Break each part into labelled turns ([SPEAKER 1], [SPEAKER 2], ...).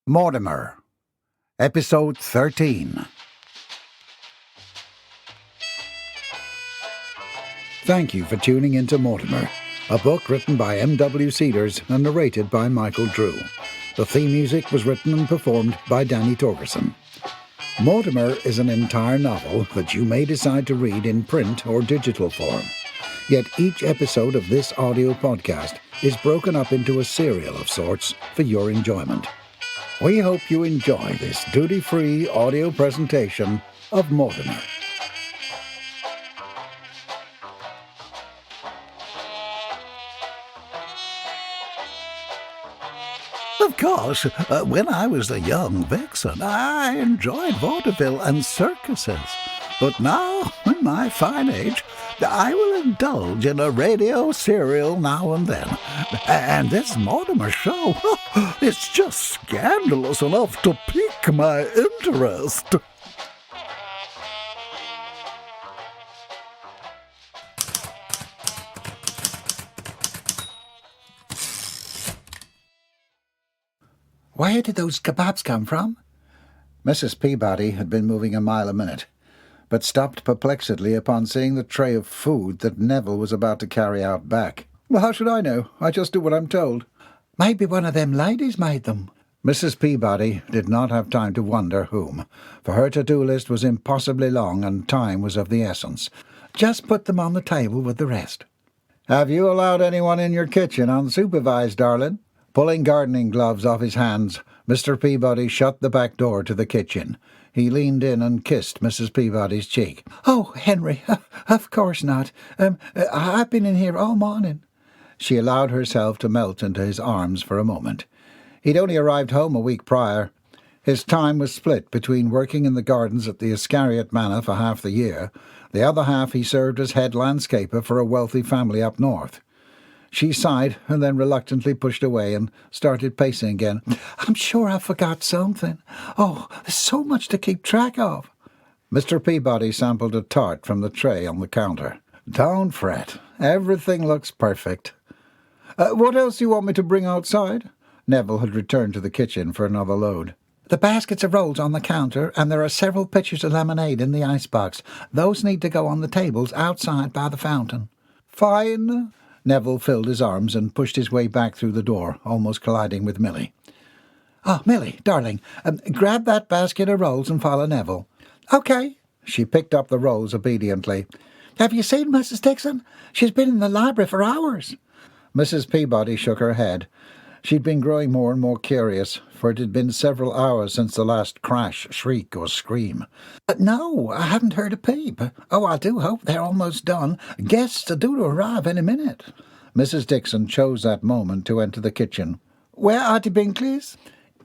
[SPEAKER 1] Mortimer, Episode 13. Thank you for tuning into Mortimer, a book written by M.W. Cedars and narrated by Michael Drew. The theme music was written and performed by Danny Torgerson. Mortimer is an entire novel that you may decide to read in print or digital form. Yet each episode of this audio podcast is broken up into a serial of sorts for your enjoyment. We hope you enjoy this duty-free audio presentation of Mortimer.
[SPEAKER 2] Of course, when I was a young vixen, I enjoyed vaudeville and circuses. But now, in my fine age, I will indulge in a radio serial now and then. And this Mortimer show, it's just scandalous enough to pique my interest.
[SPEAKER 1] Where did those kebabs come from? Mrs. Peabody had been moving a mile a minute, but stopped perplexedly upon seeing the tray of food that Neville was about to carry out back. Well, how should I know? I just do what I'm told. Maybe one of them ladies made them. Mrs. Peabody did not have time to wonder whom, for her to-do list was impossibly long and time was of the essence. Just put them on the table with the rest. Have you allowed anyone in your kitchen unsupervised, darling? Pulling gardening gloves off his hands, Mr. Peabody shut the back door to the kitchen. He leaned in and kissed Mrs. Peabody's cheek. "Oh, Henry, of course not. I've been in here all morning." She allowed herself to melt into his arms for a moment. He'd only arrived home a week prior. His time was split between working in the gardens at the Ascariot Manor for half the year. The other half he served as head landscaper for a wealthy family up north. She sighed and then reluctantly pushed away and started pacing again. "I'm sure I forgot something. Oh, there's so much to keep track of." Mr. Peabody sampled a tart from the tray on the counter. "Don't fret. Everything looks perfect. What else do you want me to bring outside?" Neville had returned to the kitchen for another load. "The baskets of rolls on the counter, and there are several pitchers of lemonade in the icebox. Those need to go on the tables outside by the fountain." "Fine." Neville filled his arms and pushed his way back through the door, almost colliding with Milly. "Oh, Milly, darling, grab that basket of rolls and follow Neville." "Okay." She picked up the rolls obediently. "Have you seen Mrs. Dixon? She's been in the library for hours." Mrs. Peabody shook her head. She'd been growing more and more curious, for it had been several hours since the last crash, shriek, or scream. "No, I haven't heard a peep. Oh, I do hope they're almost done. Guests are due to arrive any minute." Mrs. Dixon chose that moment to enter the kitchen. "Where are the Binkleys?"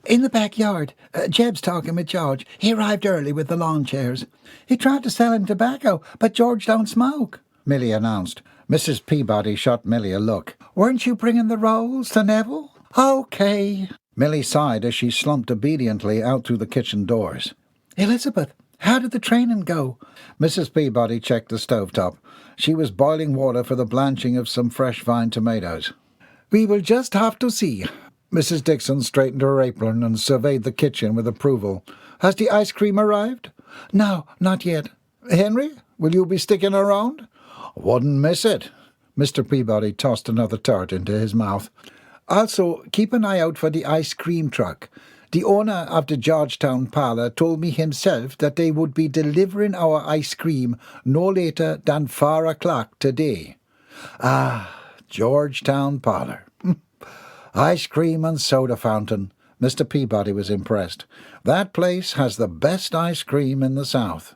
[SPEAKER 1] "In the backyard. Jeb's talking with George. He arrived early with the lawn chairs. He tried to sell him tobacco, but George don't smoke," Milly announced. Mrs. Peabody shot Milly a look. "Weren't you bringing the rolls to Neville?" "Okay." Milly sighed as she slumped obediently out through the kitchen doors. "Elizabeth, how did the training go?" Mrs. Peabody checked the stovetop. She was boiling water for the blanching of some fresh vine tomatoes. "We will just have to see." Mrs. Dixon straightened her apron and surveyed the kitchen with approval. "Has the ice cream arrived?" "No, not yet." "Henry, will you be sticking around?" "Wouldn't miss it." Mr. Peabody tossed another tart into his mouth. "Also, keep an eye out for the ice cream truck. The owner of the Georgetown parlour told me himself that they would be delivering our ice cream no later than 4 o'clock today." Ah, Georgetown parlour. Ice cream and soda fountain. Mr. Peabody was impressed. That place has the best ice cream in the South.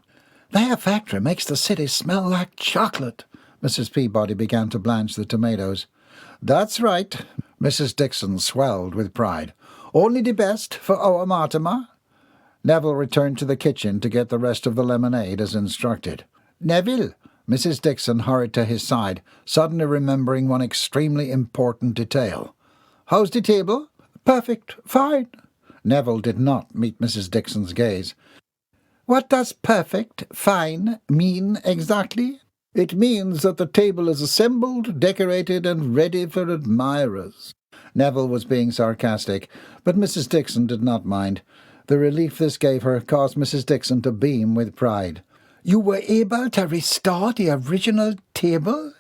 [SPEAKER 1] "Their factory makes the city smell like chocolate." Mrs. Peabody began to blanch the tomatoes. "That's right." Mrs. Dixon swelled with pride. "Only the best for our Mortimer." Neville returned to the kitchen to get the rest of the lemonade as instructed. "Neville!" Mrs. Dixon hurried to his side, suddenly remembering one extremely important detail. "How's the table?" "Perfect. Fine." Neville did not meet Mrs. Dixon's gaze. "What does perfect, fine mean exactly?" "It means that the table is assembled, decorated, and ready for admirers." Neville was being sarcastic, but Mrs. Dixon did not mind. The relief this gave her caused Mrs. Dixon to beam with pride. "You were able to restore the original table?"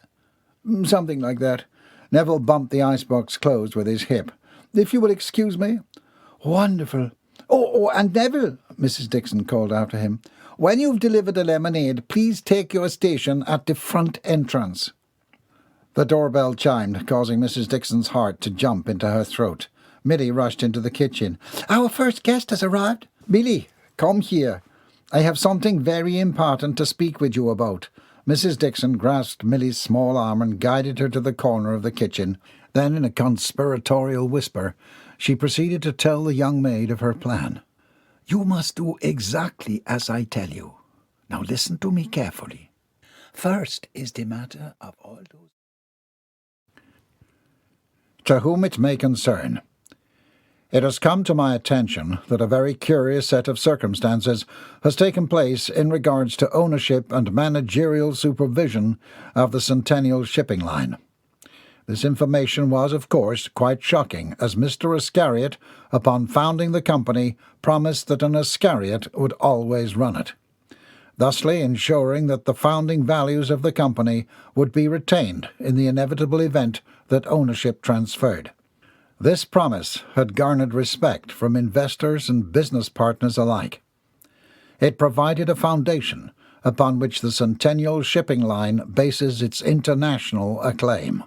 [SPEAKER 1] "Something like that." Neville bumped the icebox closed with his hip. "If you will excuse me." "Wonderful. Oh, and Neville," Mrs. Dixon called after him, "when you've delivered the lemonade, please take your station at the front entrance." The doorbell chimed, causing Mrs. Dixon's heart to jump into her throat. Milly rushed into the kitchen. "Our first guest has arrived. Milly, come here. I have something very important to speak with you about." Mrs. Dixon grasped Milly's small arm and guided her to the corner of the kitchen. Then, in a conspiratorial whisper, she proceeded to tell the young maid of her plan. "You must do exactly as I tell you. Now listen to me carefully. First is the matter of all those to whom it may concern. It has come to my attention that a very curious set of circumstances has taken place in regards to ownership and managerial supervision of the Centennial Shipping Line. This information was, of course, quite shocking, as Mr. Ascariot, upon founding the company, promised that an Ascariot would always run it, thusly ensuring that the founding values of the company would be retained in the inevitable event that ownership transferred. This promise had garnered respect from investors and business partners alike. It provided a foundation upon which the Centennial Shipping Line bases its international acclaim.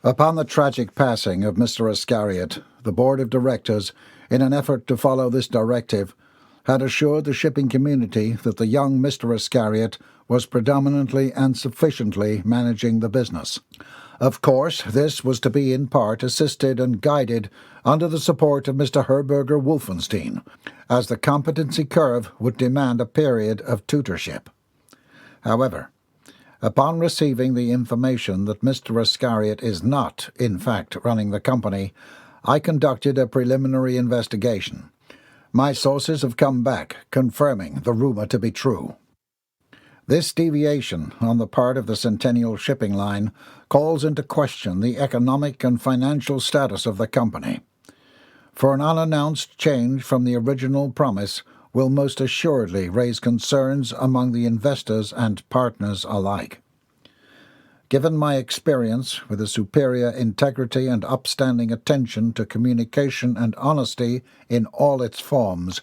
[SPEAKER 1] Upon the tragic passing of Mr. Ascariot, the board of directors, in an effort to follow this directive, had assured the shipping community that the young Mr. Ascariot was predominantly and sufficiently managing the business. Of course, this was to be in part assisted and guided under the support of Mr. Herberger Wolfenstein, as the competency curve would demand a period of tutorship. However, upon receiving the information that Mr. Ascariot is not, in fact, running the company, I conducted a preliminary investigation. My sources have come back, confirming the rumour to be true. This deviation on the part of the Centennial Shipping Line calls into question the economic and financial status of the company. For an unannounced change from the original promise will most assuredly raise concerns among the investors and partners alike. Given my experience with the superior integrity and upstanding attention to communication and honesty in all its forms,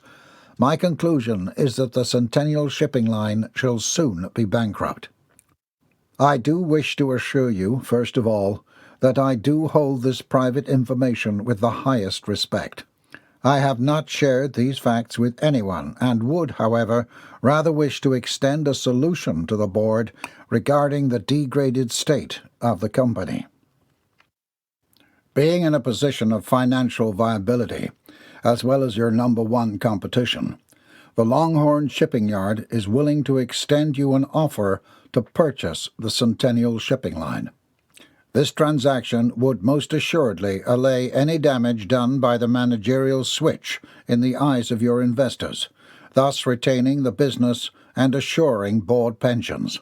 [SPEAKER 1] my conclusion is that the Centennial Shipping Line shall soon be bankrupt. I do wish to assure you, first of all, that I do hold this private information with the highest respect. I have not shared these facts with anyone, and would, however, rather wish to extend a solution to the board regarding the degraded state of the company. Being in a position of financial viability, as well as your number one competition, the Longhorn Shipping Yard is willing to extend you an offer to purchase the Centennial Shipping Line. This transaction would most assuredly allay any damage done by the managerial switch in the eyes of your investors, thus retaining the business and assuring board pensions.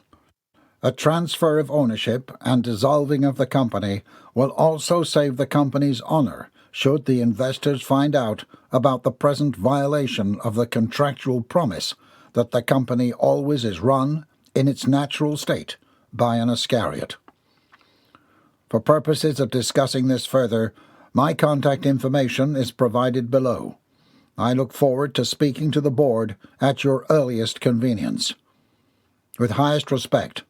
[SPEAKER 1] A transfer of ownership and dissolving of the company will also save the company's honor should the investors find out about the present violation of the contractual promise that the company always is run, in its natural state, by an Ascariot. For purposes of discussing this further, my contact information is provided below. I look forward to speaking to the board at your earliest convenience. With highest respect,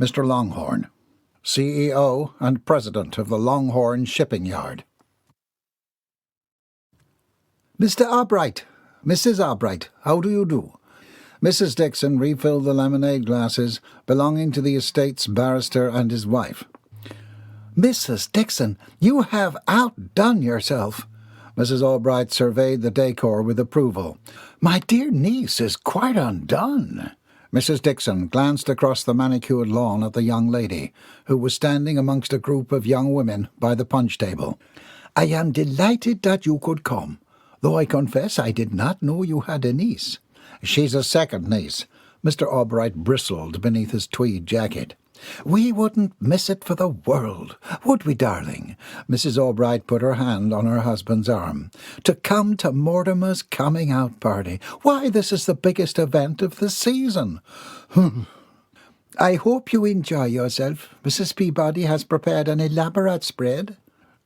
[SPEAKER 1] Mr. Longhorn, CEO and President of the Longhorn Shipping Yard. "Mr. Albright, Mrs. Albright, how do you do?" Mrs. Dixon refilled the lemonade glasses belonging to the estate's barrister and his wife. "Mrs. Dixon, you have outdone yourself." Mrs. Albright surveyed the decor with approval. "My dear niece is quite undone." Mrs. Dixon glanced across the manicured lawn at the young lady, who was standing amongst a group of young women by the punch table. "I am delighted that you could come, though I confess I did not know you had a niece." "She's a second niece." Mr. Albright bristled beneath his tweed jacket. We wouldn't miss it for the world, would we, darling? Mrs. Albright put her hand on her husband's arm. To come to Mortimer's coming-out party. Why, this is the biggest event of the season. I hope you enjoy yourself. Mrs. Peabody has prepared an elaborate spread.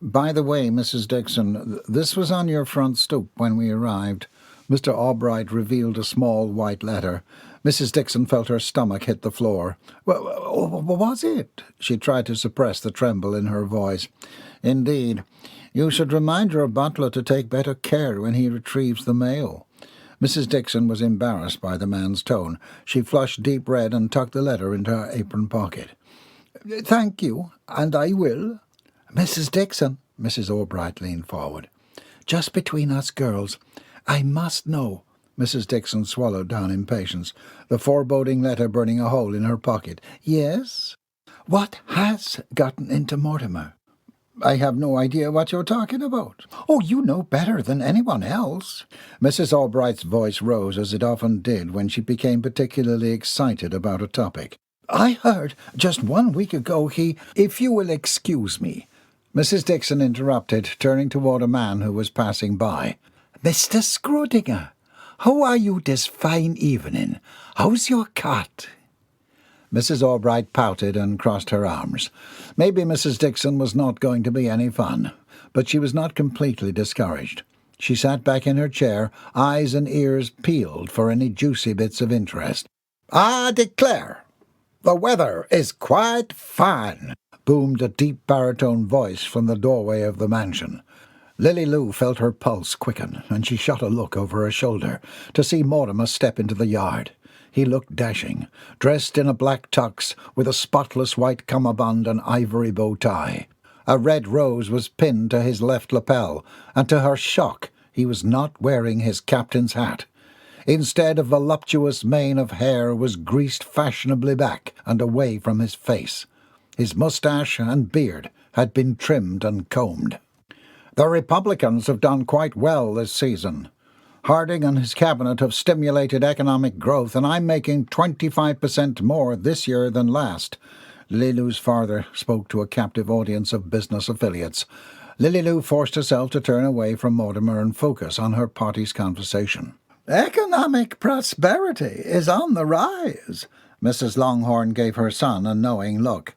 [SPEAKER 1] By the way, Mrs. Dixon, this was on your front stoop when we arrived. Mr. Albright revealed a small white letter. Mrs. Dixon felt her stomach hit the floor. Was it? She tried to suppress the tremble in her voice. Indeed. You should remind your butler to take better care when he retrieves the mail. Mrs. Dixon was embarrassed by the man's tone. She flushed deep red and tucked the letter into her apron pocket. Thank you, and I will. Mrs. Dixon, Mrs. Albright leaned forward. Just between us girls, I must know. Mrs. Dixon swallowed down impatience, the foreboding letter burning a hole in her pocket. Yes? What has gotten into Mortimer? I have no idea what you're talking about. Oh, you know better than anyone else. Mrs. Albright's voice rose as it often did when she became particularly excited about a topic. I heard just 1 week ago if you will excuse me. Mrs. Dixon interrupted, turning toward a man who was passing by. Mr. Scrodinger, how are you this fine evening? How's your cat? Mrs. Albright pouted and crossed her arms. Maybe Mrs. Dixon was not going to be any fun, but she was not completely discouraged. She sat back in her chair, eyes and ears peeled for any juicy bits of interest. I declare, the weather is quite fine, boomed a deep baritone voice from the doorway of the mansion. Lily Lou felt her pulse quicken, and she shot a look over her shoulder to see Mortimer step into the yard. He looked dashing, dressed in a black tux with a spotless white cummerbund and ivory bow tie. A red rose was pinned to his left lapel, and to her shock he was not wearing his captain's hat. Instead, a voluptuous mane of hair was greased fashionably back and away from his face. His moustache and beard had been trimmed and combed. The Republicans have done quite well this season. Harding and his cabinet have stimulated economic growth, and I'm making 25% more this year than last. Lily Lou's father spoke to a captive audience of business affiliates. Lily Lou forced herself to turn away from Mortimer and focus on her party's conversation. Economic prosperity is on the rise. Mrs. Longhorn gave her son a knowing look.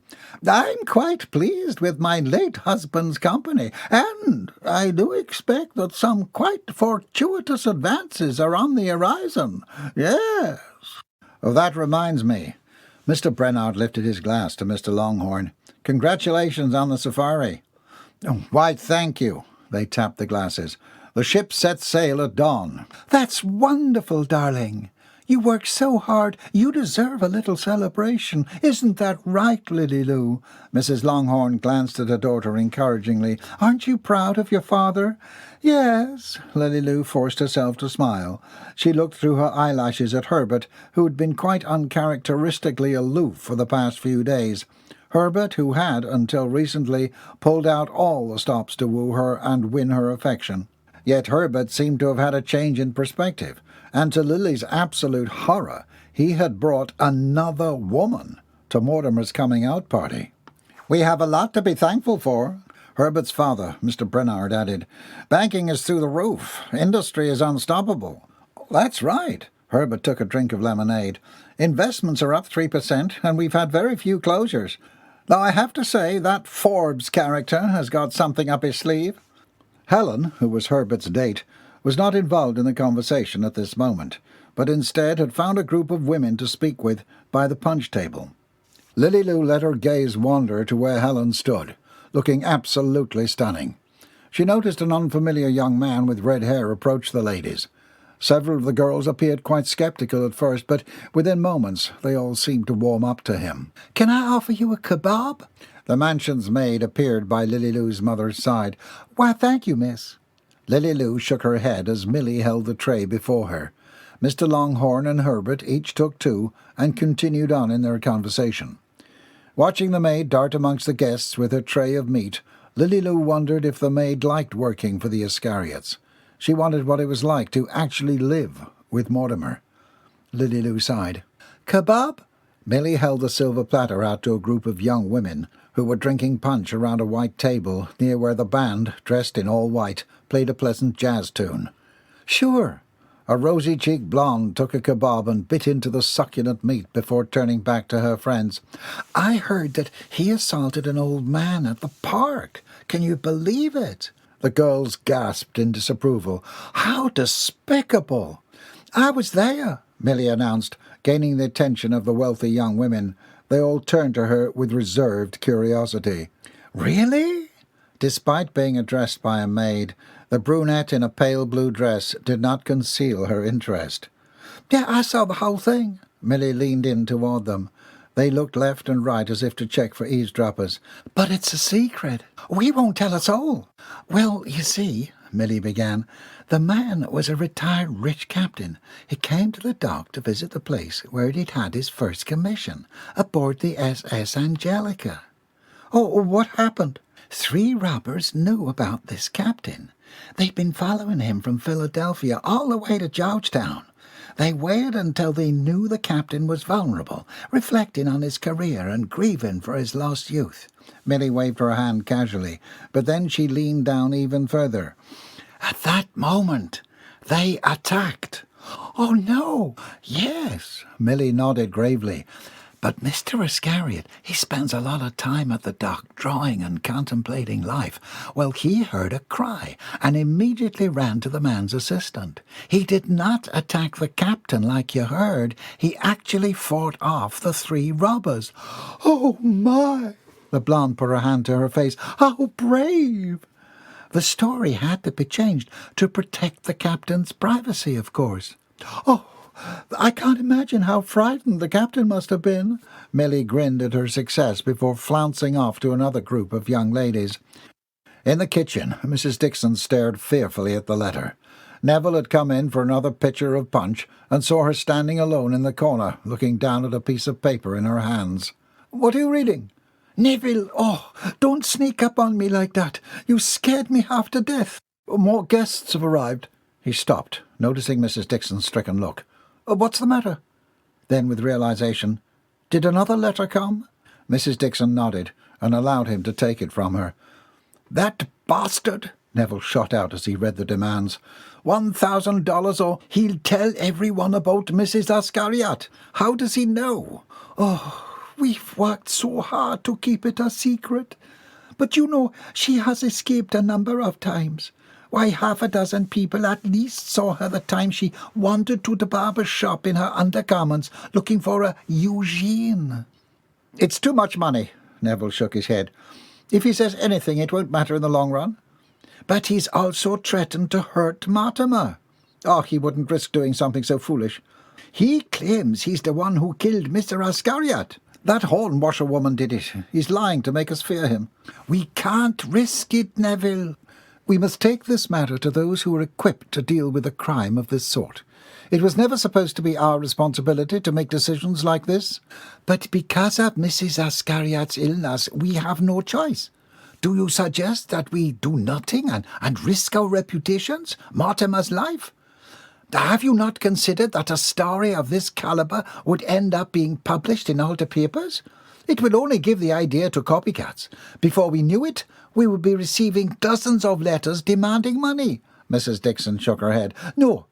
[SPEAKER 1] I'm quite pleased with my late husband's company, and I do expect that some quite fortuitous advances are on the horizon. Yes. Oh, that reminds me. Mr. Brennard lifted his glass to Mr. Longhorn. Congratulations on the safari. Oh, why, thank you. They tapped the glasses. The ship sets sail at dawn. That's wonderful, darling. You work so hard, you deserve a little celebration. Isn't that right, Lily Lou? Mrs. Longhorn glanced at her daughter encouragingly. Aren't you proud of your father? Yes. Lily Lou forced herself to smile. She looked through her eyelashes at Herbert, who had been quite uncharacteristically aloof for the past few days. Herbert, who had, until recently, pulled out all the stops to woo her and win her affection. Yet Herbert seemed to have had a change in perspective, and to Lily's absolute horror, he had brought another woman to Mortimer's coming-out party. We have a lot to be thankful for, Herbert's father, Mr. Brennard, added. Banking is through the roof. Industry is unstoppable. That's right. Herbert took a drink of lemonade. Investments are up 3%, and we've had very few closures. Though I have to say that Forbes character has got something up his sleeve. Helen, who was Herbert's date, was not involved in the conversation at this moment, but instead had found a group of women to speak with by the punch table. Lily Lou let her gaze wander to where Helen stood, looking absolutely stunning. She noticed an unfamiliar young man with red hair approach the ladies. Several of the girls appeared quite sceptical at first, but within moments they all seemed to warm up to him. Can I offer you a kebab? The mansion's maid appeared by Lily Lou's mother's side. Why, thank you, miss. Lily Lou shook her head as Milly held the tray before her. Mr. Longhorn and Herbert each took two and continued on in their conversation. Watching the maid dart amongst the guests with her tray of meat, Lily Lou wondered if the maid liked working for the Ascariots. She wondered what it was like to actually live with Mortimer. Lily Lou sighed. Kebab? Milly held the silver platter out to a group of young women who were drinking punch around a white table near where the band, dressed in all white, played a pleasant jazz tune. "Sure." A rosy-cheeked blonde took a kebab and bit into the succulent meat before turning back to her friends. "I heard that he assaulted an old man at the park. Can you believe it?" The girls gasped in disapproval. "How despicable!" "I was there," Milly announced, gaining the attention of the wealthy young women. They all turned to her with reserved curiosity. "Really?" Despite being addressed by a maid, the brunette in a pale blue dress did not conceal her interest. "Yeah, I saw the whole thing." Milly leaned in toward them. They looked left and right as if to check for eavesdroppers. "But it's a secret. We won't tell us all." "Well, you see," Milly began, "the man was a retired rich captain. He came to the dock to visit the place where he'd had his first commission, aboard the SS Angelica." "Oh, what happened?" "3 robbers knew about this captain. They'd been following him from Philadelphia all the way to Georgetown. They waited until they knew the captain was vulnerable, reflecting on his career and grieving for his lost youth." Milly waved her hand casually, but then she leaned down even further. "At that moment, they attacked." "Oh, no!" "Yes," Milly nodded gravely. "But Mr. Ascariot, he spends a lot of time at the dock drawing and contemplating life. Well, he heard a cry and immediately ran to the man's assistant. He did not attack the captain like you heard. He actually fought off the 3 robbers." "Oh, my!" The blonde put her hand to her face. "How brave!" "The story had to be changed to protect the captain's privacy, of course." "Oh, I can't imagine how frightened the captain must have been." Milly grinned at her success before flouncing off to another group of young ladies. In the kitchen, Mrs. Dixon stared fearfully at the letter. Neville had come in for another pitcher of punch and saw her standing alone in the corner, looking down at a piece of paper in her hands. "What are you reading?" "Neville, oh, don't sneak up on me like that. You scared me half to death." "More guests have arrived." He stopped, noticing Mrs. Dixon's stricken look. "What's the matter?" Then, with realization, "Did another letter come?" Mrs. Dixon nodded and allowed him to take it from her. "That bastard!" Neville shot out as he read the demands. $1,000 or he'll tell everyone about Mrs. Ascariot. How does he know? Oh, we've worked so hard to keep it a secret. But you know, she has escaped a number of times. Why, 6 people at least saw her the time she wandered to the barber's shop in her undergarments looking for a Eugene." "It's too much money." Neville shook his head. "If he says anything, it won't matter in the long run." "But he's also threatened to hurt Mortimer." "Oh, he wouldn't risk doing something so foolish." "He claims he's the one who killed Mr. Ascariot. That horn-washer woman did it. He's lying to make us fear him." "We can't risk it, Neville. We must take this matter to those who are equipped to deal with a crime of this sort. It was never supposed to be our responsibility to make decisions like this." "But because of Mrs. Ascariot's illness, we have no choice. Do you suggest that we do nothing and risk our reputations, Mortimer's life? Have you not considered that a story of this calibre would end up being published in all the papers? It would only give the idea to copycats. Before we knew it, we would be receiving dozens of letters demanding money." Mrs. Dixon shook her head. "No,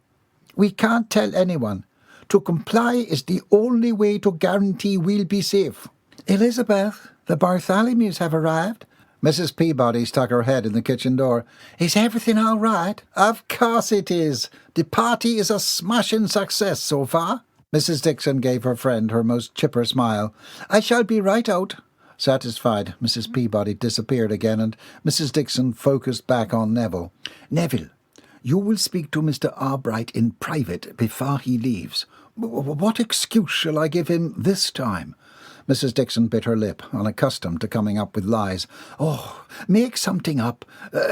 [SPEAKER 1] we can't tell anyone. To comply is the only way to guarantee we'll be safe." "Elizabeth, the Bartholomews have arrived." Mrs. Peabody stuck her head in the kitchen door. "Is everything all right?" "Of course it is. The party is a smashing success so far." Mrs. Dixon gave her friend her most chipper smile. "I shall be right out." Satisfied, Mrs. Peabody disappeared again, and Mrs. Dixon focused back on Neville. "Neville, you will speak to Mr. Albright in private before he leaves." "What excuse shall I give him this time?" Mrs. Dixon bit her lip, unaccustomed to coming up with lies. "Oh, make something up.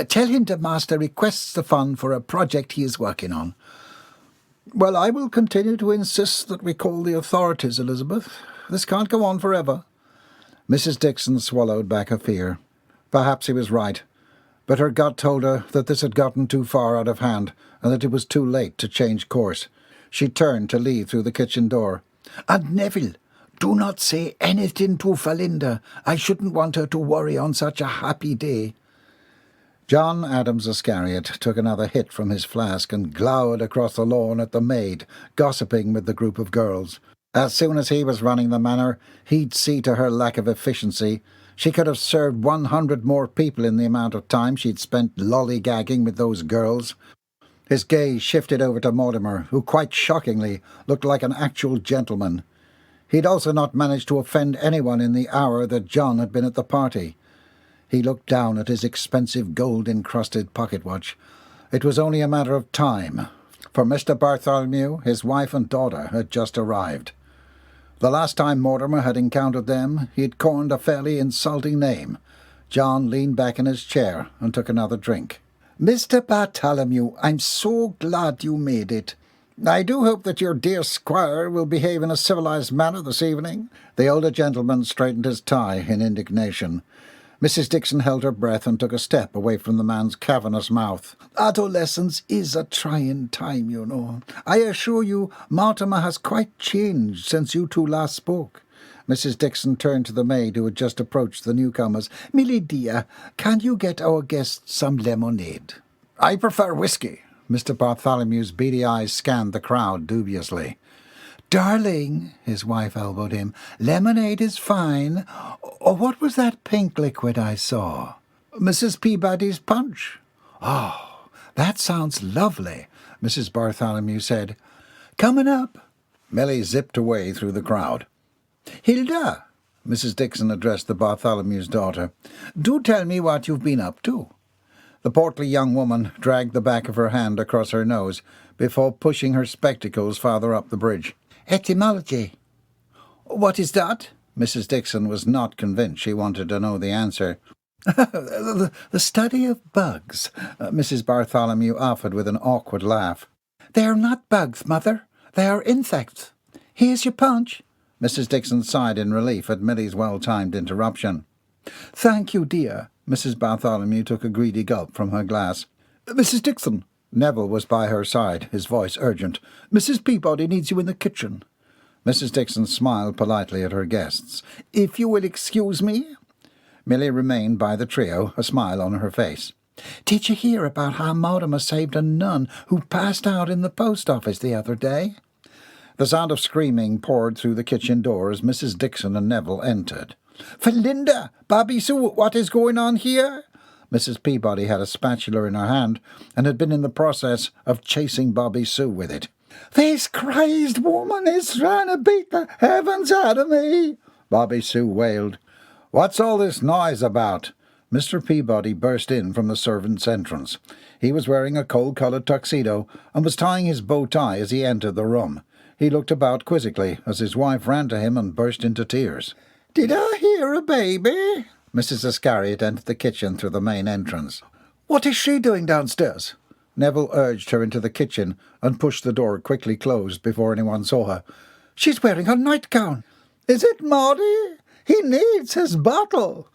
[SPEAKER 1] Tell him the master requests the fund for a project he is working on." "Well, I will continue to insist that we call the authorities, Elizabeth. This can't go on forever." Mrs. Dixon swallowed back a fear. Perhaps he was right, but her gut told her that this had gotten too far out of hand and that it was too late to change course. She turned to leave through the kitchen door. "And Neville, Do not say anything to Philinda. I shouldn't want her to worry on such a happy day. John Adams Ascariot took another hit from his flask and glowered across the lawn at the maid, gossiping with the group of girls. As soon as he was running the manor, he'd see to her lack of efficiency. She could have served 100 more people in the amount of time she'd spent lollygagging with those girls. His gaze shifted over to Mortimer, who quite shockingly looked like an actual gentleman. He'd also not managed to offend anyone in the hour that John had been at the party. He looked down at his expensive gold-encrusted pocket-watch. It was only a matter of time, for Mr. Bartholomew, his wife and daughter, had just arrived. The last time Mortimer had encountered them, he had coined a fairly insulting name. John leaned back in his chair and took another drink. "Mr. Bartholomew, I'm so glad you made it. I do hope that your dear squire will behave in a civilized manner this evening." The older gentleman straightened his tie in indignation. Mrs. Dixon held her breath and took a step away from the man's cavernous mouth. "Adolescence is a trying time, you know. I assure you, Mortimer has quite changed since you two last spoke." Mrs. Dixon turned to the maid who had just approached the newcomers. "Milly dear, can you get our guests some lemonade?" "I prefer whiskey." Mr. Bartholomew's beady eyes scanned the crowd dubiously. "Darling," his wife elbowed him, "lemonade is fine. Or what was that pink liquid I saw?" "Mrs. Peabody's punch." "Oh, that sounds lovely," Mrs. Bartholomew said. "Coming up." Milly zipped away through the crowd. "Hilda," Mrs. Dixon addressed the Bartholomew's daughter, "do tell me what you've been up to." The portly young woman dragged the back of her hand across her nose before pushing her spectacles farther up the bridge. "Etymology." "What is that?" Mrs. Dixon was not convinced she wanted to know the answer. The study of bugs," Mrs. Bartholomew offered with an awkward laugh. "They are not bugs, Mother. They are insects. Here's your punch." Mrs. Dixon sighed in relief at Milly's well-timed interruption. "Thank you, dear." Mrs. Bartholomew took a greedy gulp from her glass. "Mrs. Dixon." Neville was by her side, his voice urgent. "Mrs. Peabody needs you in the kitchen." Mrs. Dixon smiled politely at her guests. "If you will excuse me." Milly remained by the trio, a smile on her face. "Did you hear about how Mortimer saved a nun who passed out in the post office the other day?" The sound of screaming poured through the kitchen door as Mrs. Dixon and Neville entered. "Philinda, Bobby Sue, what is going on here?" Mrs. Peabody had a spatula in her hand and had been in the process of chasing Bobby Sue with it. "This crazed woman is trying to beat the heavens out of me," Bobby Sue wailed. "What's all this noise about?" Mr. Peabody burst in from the servants' entrance. He was wearing a coal-coloured tuxedo and was tying his bow tie as he entered the room. He looked about quizzically as his wife ran to him and burst into tears. "Did I hear a baby?" Mrs. Ascariot entered the kitchen through the main entrance. "What is she doing downstairs?" Neville urged her into the kitchen and pushed the door quickly closed before anyone saw her. "She's wearing a nightgown." "Is it Morty? He needs his bottle."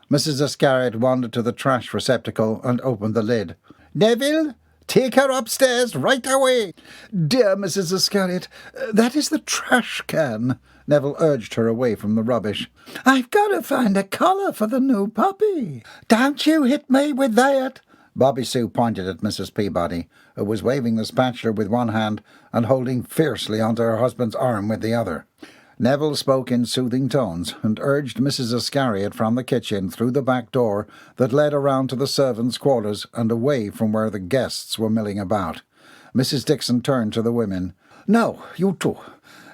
[SPEAKER 1] Mrs. Ascariot wandered to the trash receptacle and opened the lid. "Neville, take her upstairs right away." "Dear Mrs. Ascariot, that is the trash can." Neville urged her away from the rubbish. "I've got to find a collar for the new puppy." "Don't you hit me with that." Bobby Sue pointed at Mrs. Peabody, who was waving the spatula with one hand and holding fiercely onto her husband's arm with the other. Neville spoke in soothing tones and urged Mrs. Ascariot from the kitchen through the back door that led around to the servants' quarters and away from where the guests were milling about. Mrs. Dixon turned to the women. "Now, you two,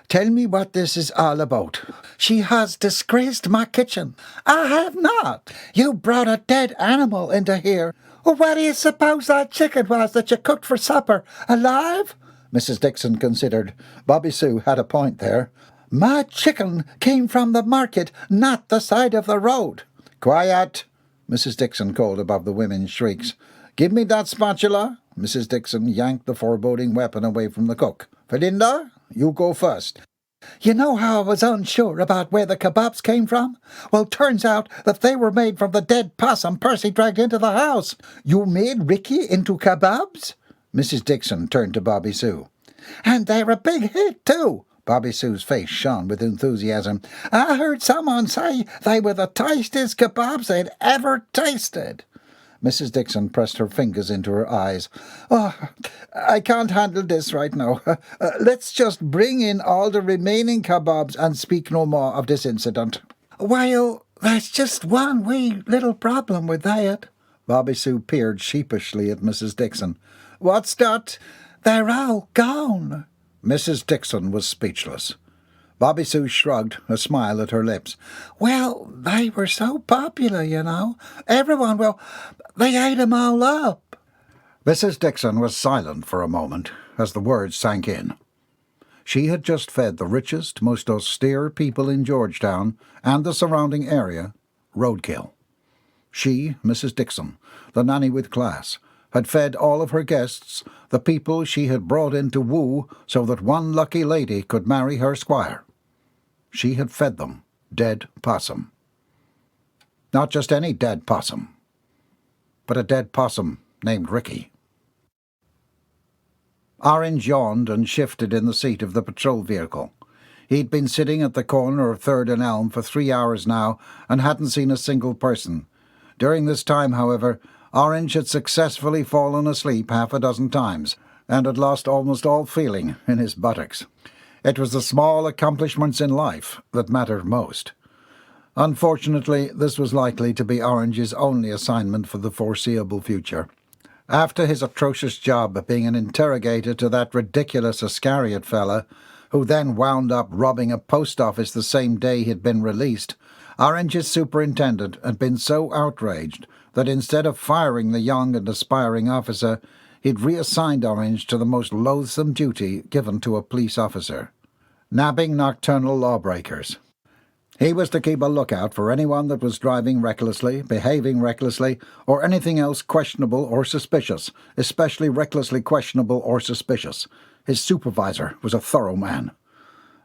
[SPEAKER 1] tell me what this is all about. She has disgraced my kitchen." "I have not." "You brought a dead animal into here." "Well, what do you suppose that chicken was that you cooked for supper? Alive?" Mrs. Dixon considered. Bobby Sue had a point there. "My chicken came from the market, not the side of the road." "Quiet!" Mrs. Dixon called above the women's shrieks. "Give me that spatula." Mrs. Dixon yanked the foreboding weapon away from the cook. "Philinda, you go first." "You know how I was unsure about where the kebabs came from? Well, turns out that they were made from the dead possum Percy dragged into the house." "You made Ricky into kebabs?" Mrs. Dixon turned to Bobby Sue. "And they're a big hit, too." Bobby Sue's face shone with enthusiasm. "I heard someone say they were the tastiest kebabs they'd ever tasted." Mrs. Dixon pressed her fingers into her eyes. "Oh, I can't handle this right now. Let's just bring in all the remaining kebabs and speak no more of this incident." "Well, there's just one wee little problem with that." Bobby Sue peered sheepishly at Mrs. Dixon. "What's that?" "They're all gone." Mrs. Dixon was speechless. Bobby Sue shrugged, a smile at her lips. "Well, they were so popular, you know. Everyone, well, they ate 'em all up." Mrs. Dixon was silent for a moment as the words sank in. She had just fed the richest, most austere people in Georgetown and the surrounding area roadkill. She, Mrs. Dixon, the nanny with class, had fed all of her guests, the people she had brought in to woo so that one lucky lady could marry her squire. She had fed them dead possum. Not just any dead possum, but a dead possum named Ricky. Orange yawned and shifted in the seat of the patrol vehicle. He'd been sitting at the corner of 3rd and Elm for 3 hours now and hadn't seen a single person. During this time, however, Orange had successfully fallen asleep 6 times and had lost almost all feeling in his buttocks. It was the small accomplishments in life that mattered most. Unfortunately, this was likely to be Orange's only assignment for the foreseeable future. After his atrocious job being an interrogator to that ridiculous Ascariot fella, who then wound up robbing a post office the same day he'd been released, Orange's superintendent had been so outraged that instead of firing the young and aspiring officer, he'd reassigned Orange to the most loathsome duty given to a police officer: nabbing nocturnal lawbreakers. He was to keep a lookout for anyone that was driving recklessly, behaving recklessly, or anything else questionable or suspicious, especially recklessly questionable or suspicious. His supervisor was a thorough man.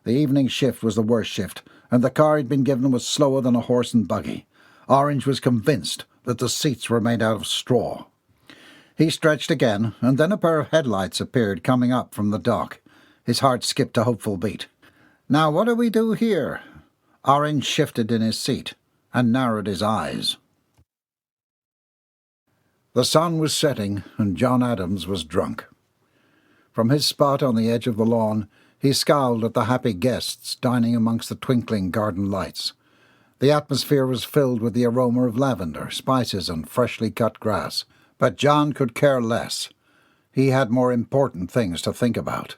[SPEAKER 1] The evening shift was the worst shift, and the car he'd been given was slower than a horse and buggy. Orange was convinced that the seats were made out of straw. He stretched again, and then a pair of headlights appeared coming up from the dock. His heart skipped a hopeful beat. "Now what do we do here?" Orange shifted in his seat and narrowed his eyes. The sun was setting, and John Adams was drunk. From his spot on the edge of the lawn, he scowled at the happy guests dining amongst the twinkling garden lights. The atmosphere was filled with the aroma of lavender, spices, and freshly cut grass. But John could care less. He had more important things to think about.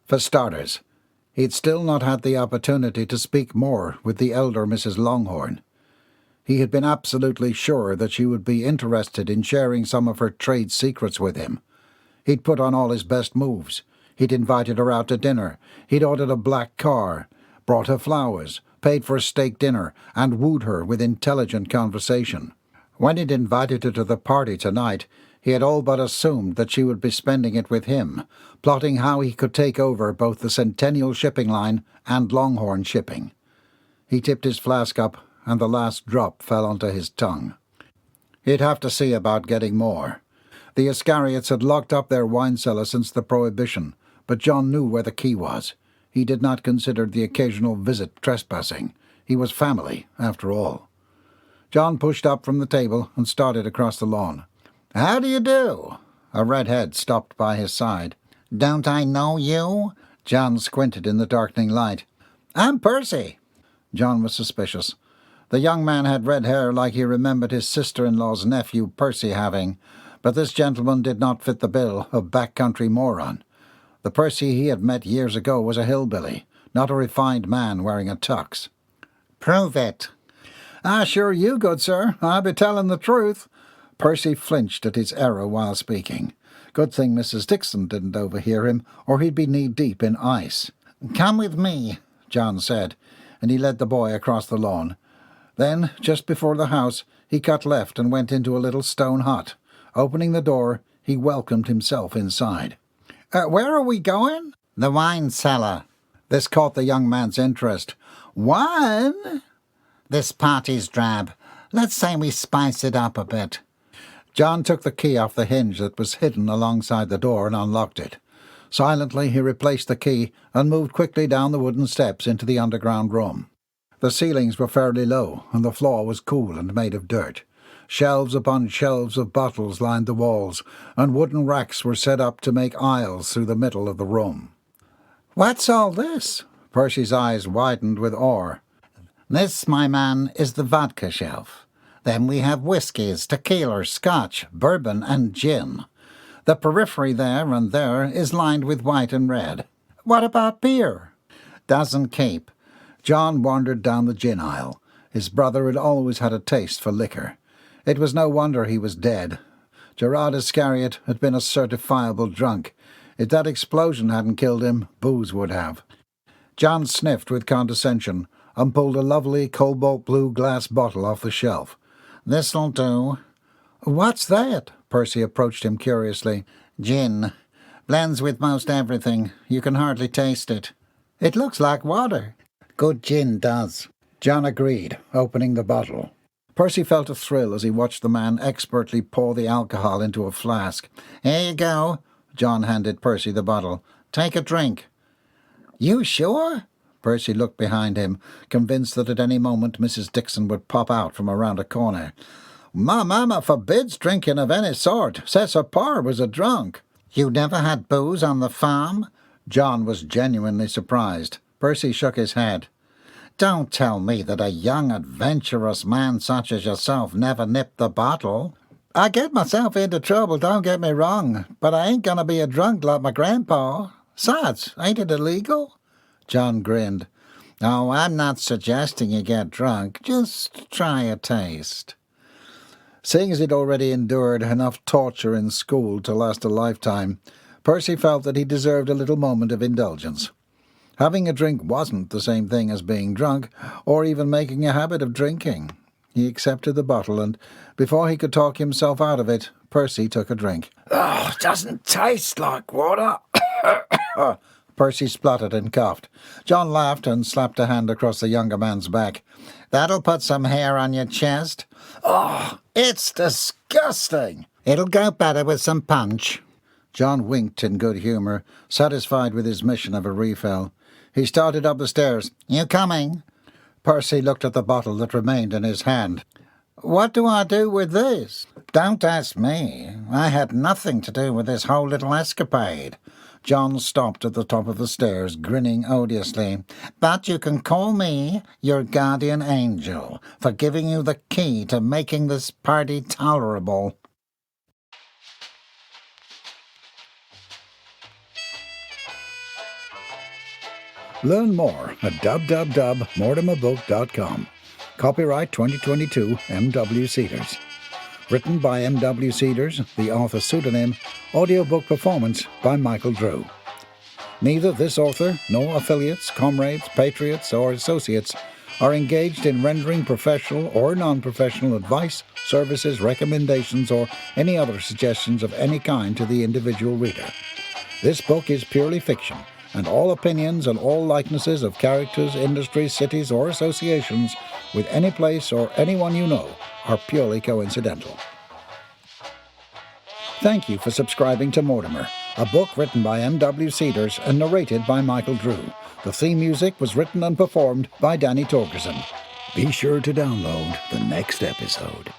[SPEAKER 1] For starters, he'd still not had the opportunity to speak more with the elder Mrs. Longhorn. He had been absolutely sure that she would be interested in sharing some of her trade secrets with him. He'd put on all his best moves. He'd invited her out to dinner. He'd ordered a black car, brought her flowers, paid for a steak dinner, and wooed her with intelligent conversation. When he'd invited her to the party tonight, he had all but assumed that she would be spending it with him, plotting how he could take over both the Centennial Shipping Line and Longhorn Shipping. He tipped his flask up, and the last drop fell onto his tongue. He'd have to see about getting more. The Ascariots had locked up their wine cellar since the prohibition, but John knew where the key was. He did not consider the occasional visit trespassing. He was family, after all. John pushed up from the table and started across the lawn. "How do you do?" A redhead stopped by his side. "Don't I know you?" John squinted in the darkening light. "I'm Percy." John was suspicious. The young man had red hair like he remembered his sister-in-law's nephew Percy having, but this gentleman did not fit the bill of backcountry moron. The Percy he had met years ago was a hillbilly, not a refined man wearing a tux. "Prove it." "I assure you, good sir, I be telling the truth." Percy flinched at his error while speaking. Good thing Mrs. Dixon didn't overhear him, or he'd be knee-deep in ice. "Come with me," John said, and he led the boy across the lawn. Then, just before the house, he cut left and went into a little stone hut. Opening the door, he welcomed himself inside. "Where are we going?" "The wine cellar." This caught the young man's interest. "Wine?" "This party's drab. Let's say we spice it up a bit." John took the key off the hinge that was hidden alongside the door and unlocked it. Silently he replaced the key and moved quickly down the wooden steps into the underground room. The ceilings were fairly low, and the floor was cool and made of dirt. Shelves upon shelves of bottles lined the walls, and wooden racks were set up to make aisles through the middle of the room. "What's all this?" Percy's eyes widened with awe. "This, my man, is the vodka shelf. Then we have whiskies, tequila, scotch, bourbon, and gin. The periphery there and there is lined with white and red. What about beer?" "Doesn't keep." John wandered down the gin aisle. His brother had always had a taste for liquor. It was no wonder he was dead. Mortimer Ascariot had been a certifiable drunk. If that explosion hadn't killed him, booze would have. John sniffed with condescension and pulled a lovely cobalt-blue glass bottle off the shelf. "This'll do." "What's that?" Percy approached him curiously. "Gin. Blends with most everything. You can hardly taste it." "It looks like water." "Good gin does." John agreed, opening the bottle. Percy felt a thrill as he watched the man expertly pour the alcohol into a flask. "Here you go." John handed Percy the bottle. "Take a drink." "You sure?" Percy looked behind him, convinced that at any moment Mrs. Dixon would pop out from around a corner. "My mamma forbids drinking of any sort. Says her pa was a drunk." "You never had booze on the farm?" John was genuinely surprised. Percy shook his head. "Don't tell me that a young, adventurous man such as yourself never nipped the bottle." "I get myself into trouble, don't get me wrong, but I ain't gonna be a drunk like my grandpa. Besides, ain't it illegal?" John grinned. "Oh, I'm not suggesting you get drunk. Just try a taste." Seeing as he'd already endured enough torture in school to last a lifetime, Percy felt that he deserved a little moment of indulgence. Having a drink wasn't the same thing as being drunk, or even making a habit of drinking. He accepted the bottle, and before he could talk himself out of it, Percy took a drink.
[SPEAKER 2] "Oh, doesn't taste like water."
[SPEAKER 1] Percy spluttered and coughed. John laughed and slapped a hand across the younger man's back. "That'll put some hair on your chest."
[SPEAKER 2] "Oh, it's disgusting."
[SPEAKER 1] "It'll go better with some punch." John winked in good humour, satisfied with his mission of a refill. He started up the stairs. "You coming?" Percy looked at the bottle that remained in his hand. "What do I do with this?" "Don't ask me. I had nothing to do with this whole little escapade." John stopped at the top of the stairs, grinning odiously. "But you can call me your guardian angel for giving you the key to making this party tolerable." Learn more at www.mortimerbook.com. Copyright 2022 M.W. Cedars. Written by M.W. Cedars, the author's pseudonym, audiobook performance by Michael Drew. Neither this author nor affiliates, comrades, patriots, or associates are engaged in rendering professional or non-professional advice, services, recommendations, or any other suggestions of any kind to the individual reader. This book is purely fiction, and all opinions and all likenesses of characters, industries, cities, or associations with any place or anyone you know are purely coincidental. Thank you for subscribing to Mortimer, a book written by M.W. Cedars and narrated by Michael Drew. The theme music was written and performed by Danny Torgerson. Be sure to download the next episode.